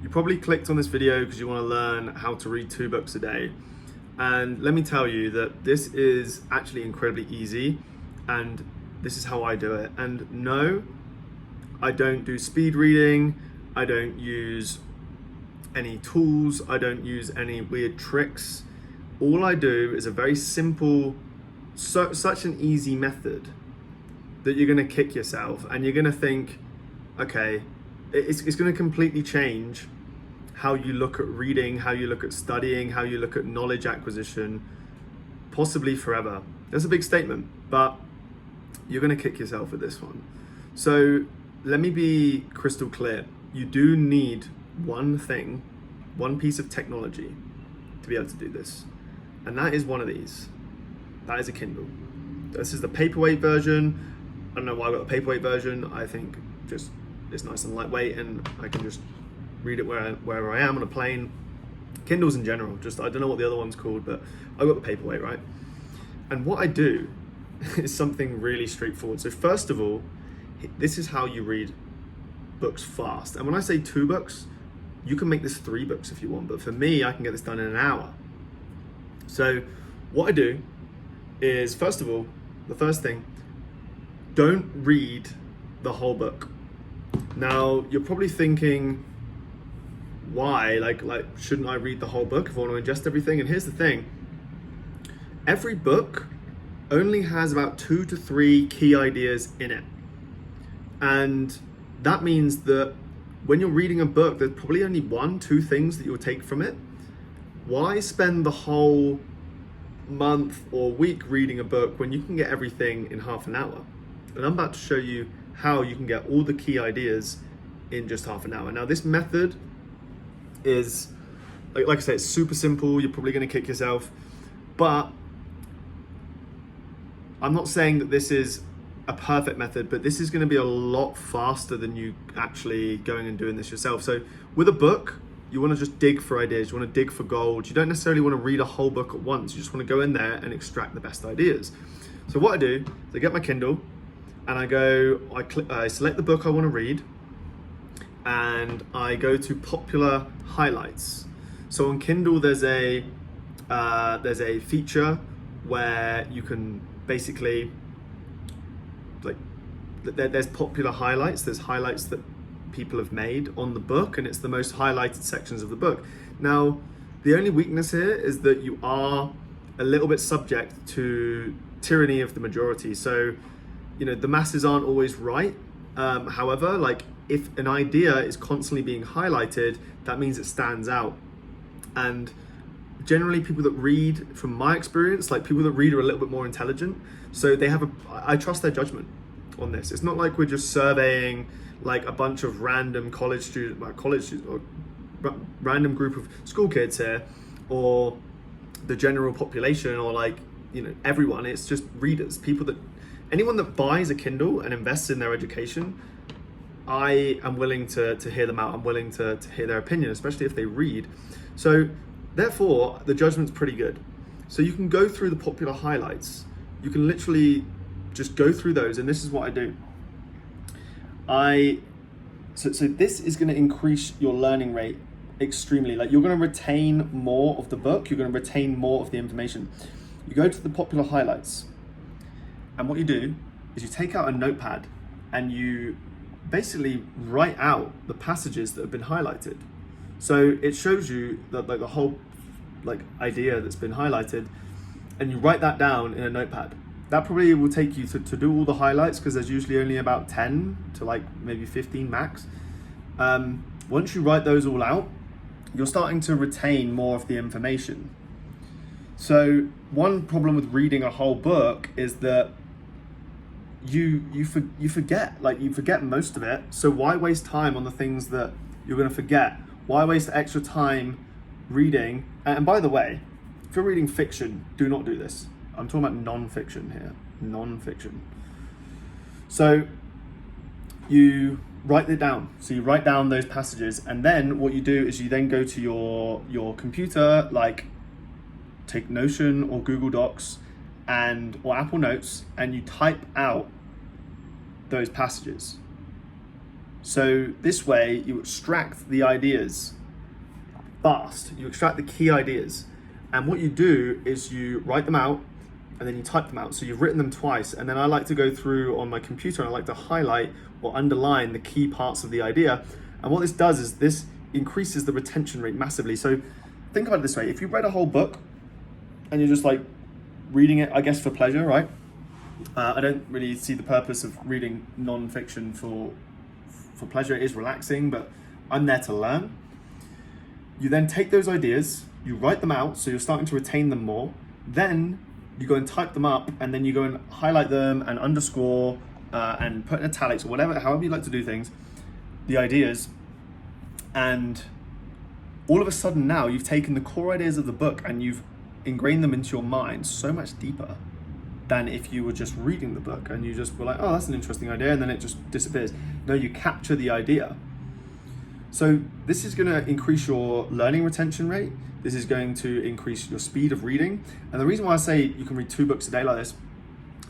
You probably clicked on this video because you want to learn how to read 2 books a day. And let me tell you that this is actually incredibly easy, and this is how I do it. And no, I don't do speed reading. I don't use any tools. I don't use any weird tricks. All I do is a very simple, such an easy method that you're going to kick yourself and you're going to think, okay, it's going to completely change how you look at reading, how you look at studying, how you look at knowledge acquisition, possibly forever. That's a big statement, but you're going to kick yourself with this one. So let me be crystal clear. You do need one thing, one piece of technology to be able to do this. And that is one of these. That is a Kindle. This is the paperweight version. I don't know why I got the paperweight version. I think just it's nice and lightweight and I can just read it wherever I am on a plane. Kindles in general, just I don't know what the other one's called, but I got the paperweight, right? And what I do is something really straightforward. So first of all, this is how you read books fast. And when I say 2 books, you can make this 3 books if you want, but for me, I can get this done in an hour. So what I do is, first of all, the first thing, don't read the whole book. Now, you're probably thinking, why? Like, shouldn't I read the whole book if I want to ingest everything? And here's the thing. Every book only has about 2 to 3 key ideas in it. And that means that when you're reading a book, there's probably only 1, 2 things that you'll take from it. Why spend the whole month or week reading a book when you can get everything in half an hour? And I'm about to show you how you can get all the key ideas in just half an hour. Now, this method is, like I said, it's super simple. You're probably going to kick yourself, but I'm not saying that this is a perfect method, but this is going to be a lot faster than you actually going and doing this yourself. So with a book, you want to just dig for ideas. You want to dig for gold. You don't necessarily want to read a whole book at once. You just want to go in there and extract the best ideas. So what I do is I get my Kindle and I select the book I want to read, and I go to popular highlights. So on Kindle, there's a feature where you can basically, there's popular highlights. There's highlights that people have made on the book, and it's the most highlighted sections of the book. Now, the only weakness here is that you are a little bit subject to tyranny of the majority. So, the masses aren't always right. However, if an idea is constantly being highlighted, that means it stands out. And generally people that read, from my experience, people that read are a little bit more intelligent. So I trust their judgment on this. It's not like we're just surveying a bunch of random college students or random group of school kids here, or the general population, or everyone. It's just readers, anyone that buys a Kindle and invests in their education. I am willing to hear them out. I'm willing to hear their opinion, especially if they read. So therefore, the judgment's pretty good. So you can go through the popular highlights. You can literally just go through those, and this is what I do. So this is going to increase your learning rate extremely. You're going to retain more of the book. You're going to retain more of the information. You go to the popular highlights, and what you do is you take out a notepad and you basically write out the passages that have been highlighted. So it shows you that the whole idea that's been highlighted, and you write that down in a notepad. That probably will take you to do all the highlights, because there's usually only about 10 to maybe 15 max. Once you write those all out, you're starting to retain more of the information. So one problem with reading a whole book is that you forget most of it. So why waste time on the things that you're going to forget? Why waste extra time reading? And by the way, if you're reading fiction, do not do this. I'm talking about non-fiction here. Non-fiction. So you write it down. So you write down those passages, and then what you do is you then go to your computer, take Notion or Google Docs or Apple Notes, and you type out those passages. So this way you extract the ideas fast. You extract the key ideas. And what you do is you write them out and then you type them out. So you've written them twice. And then I like to go through on my computer and I like to highlight or underline the key parts of the idea. And what this does is this increases the retention rate massively. So think about it this way. If you read a whole book and you're just like reading it, I guess for pleasure, right? I don't really see the purpose of reading non-fiction for pleasure. It is relaxing, but I'm there to learn. You then take those ideas, you write them out, so you're starting to retain them more. Then you go and type them up, and then you go and highlight them and underscore and put in italics or whatever, however you like to do things, the ideas. And all of a sudden now you've taken the core ideas of the book and you've ingrained them into your mind so much deeper than if you were just reading the book and you just were like, oh, that's an interesting idea, and then it just disappears. No, you capture the idea. So this is going to increase your learning retention rate. This is going to increase your speed of reading. And the reason why I say you can read 2 books a day like this,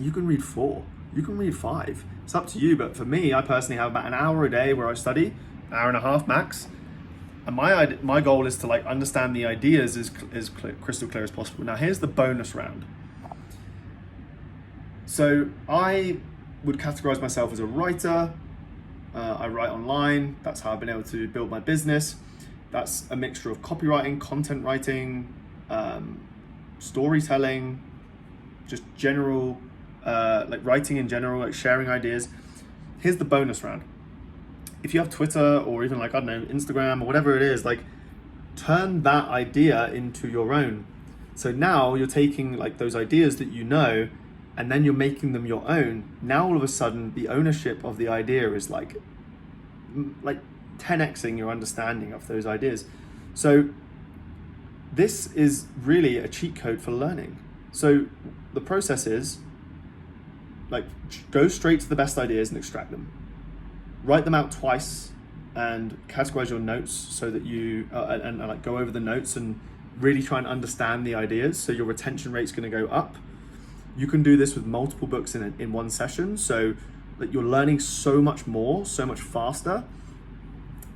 you can read 4, you can read 5. It's up to you. But for me, I personally have about an hour a day where I study, an hour and a half max. And my goal is to like understand the ideas as crystal clear as possible. Now here's the bonus round. So I would categorize myself as a writer. I write online. That's how I've been able to build my business. That's a mixture of copywriting, content writing, storytelling, just general, like writing in general, like sharing ideas. Here's the bonus round. If you have Twitter or even like, I don't know, Instagram or whatever it is, like turn that idea into your own. So now you're taking like those ideas that you know, and then you're making them your own. Now all of a sudden the ownership of the idea is like 10xing your understanding of those ideas. So this is really a cheat code for learning. So the process is like go straight to the best ideas and extract them. Write them out twice and categorize your notes so that you and like go over the notes and really try and understand the ideas. So your retention rate's going to go up. You can do this with multiple books in one session, so that you're learning so much more, so much faster.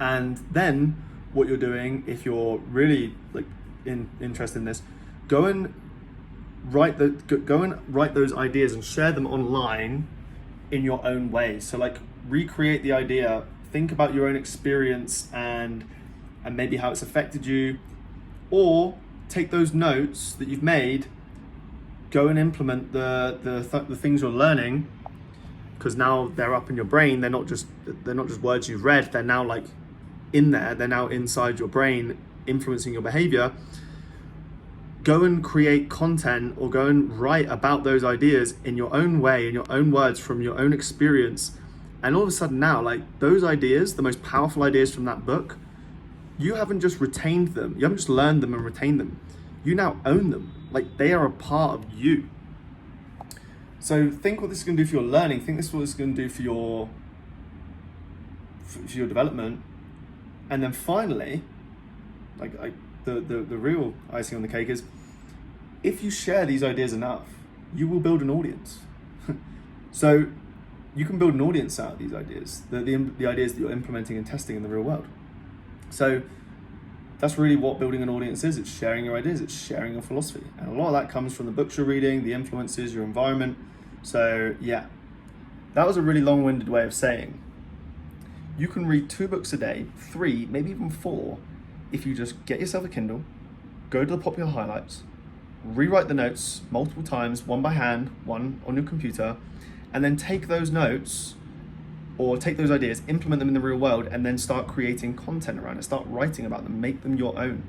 And then what you're doing, if you're really like interested in this, go and write those ideas and share them online in your own way. So like recreate the idea, think about your own experience and maybe how it's affected you, or take those notes that you've made, go and implement the things you're learning, because now they're up in your brain. They're not just words you've read. They're now like in there. They're now inside your brain, influencing your behavior. Go and create content or go and write about those ideas in your own way, in your own words, from your own experience. And all of a sudden now, like those ideas, the most powerful ideas from that book, you haven't just retained them. You haven't just learned them and retained them. You now own them. Like they are a part of you. So think what this is going to do for your learning. Think this is what this is going to do for your development. And then finally, the real icing on the cake is, if you share these ideas enough, you will build an audience. So you can build an audience out of these ideas, the ideas that you're implementing and testing in the real world. So that's really what building an audience is. It's sharing your ideas, it's sharing your philosophy. And a lot of that comes from the books you're reading, the influences, your environment. So yeah, that was a really long-winded way of saying you can read 2 books a day, 3, maybe even 4, if you just get yourself a Kindle, go to the popular highlights, rewrite the notes multiple times, one by hand, one on your computer, and then take those notes or take those ideas, implement them in the real world, and then start creating content around it, start writing about them, make them your own.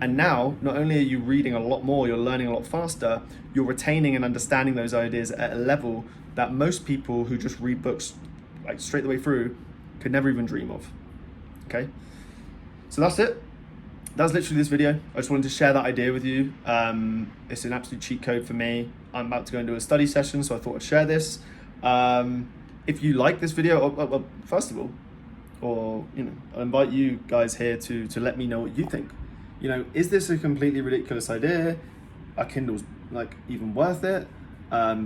And now, not only are you reading a lot more, you're learning a lot faster, you're retaining and understanding those ideas at a level that most people who just read books like straight the way through could never even dream of. Okay? So that's it. That's literally this video. I just wanted to share that idea with you. It's an absolute cheat code for me. I'm about to go into a study session, so I thought I'd share this. If you like this video, well, first of all, or I invite you guys here to let me know what you think. Is this a completely ridiculous idea? Are Kindles like even worth it?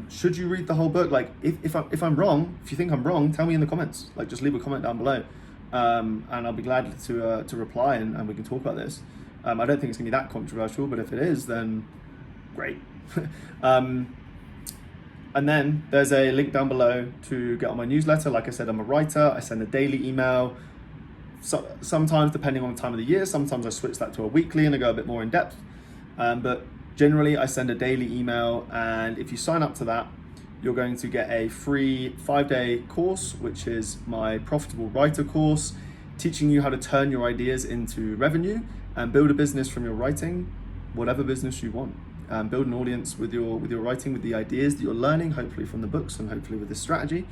Should you read the whole book? Like if I'm wrong, if you think I'm wrong, tell me in the comments. Like just leave a comment down below. and I'll be glad to reply and we can talk about this. I don't think it's gonna be that controversial, but if it is, then great. And then there's a link down below to get on my newsletter. Like I said, I'm a writer. I send a daily email. So, sometimes, depending on the time of the year, sometimes I switch that to a weekly and I go a bit more in depth. But generally, I send a daily email, and if you sign up to that, you're going to get a free 5-day course, which is my Profitable Writer course, teaching you how to turn your ideas into revenue and build a business from your writing, whatever business you want. Build an audience with your writing, with the ideas that you're learning, hopefully from the books and hopefully with this strategy.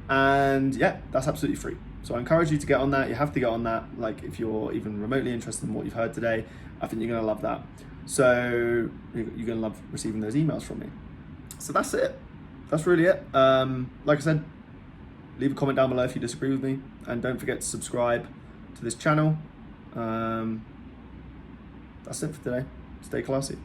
And yeah, that's absolutely free. So I encourage you to get on that. You have to get on that. Like, if you're even remotely interested in what you've heard today, I think you're gonna love that. So you're gonna love receiving those emails from me. So that's it. That's really it. Like I said, leave a comment down below if you disagree with me, and don't forget to subscribe to this channel. That's it for today. Stay classy.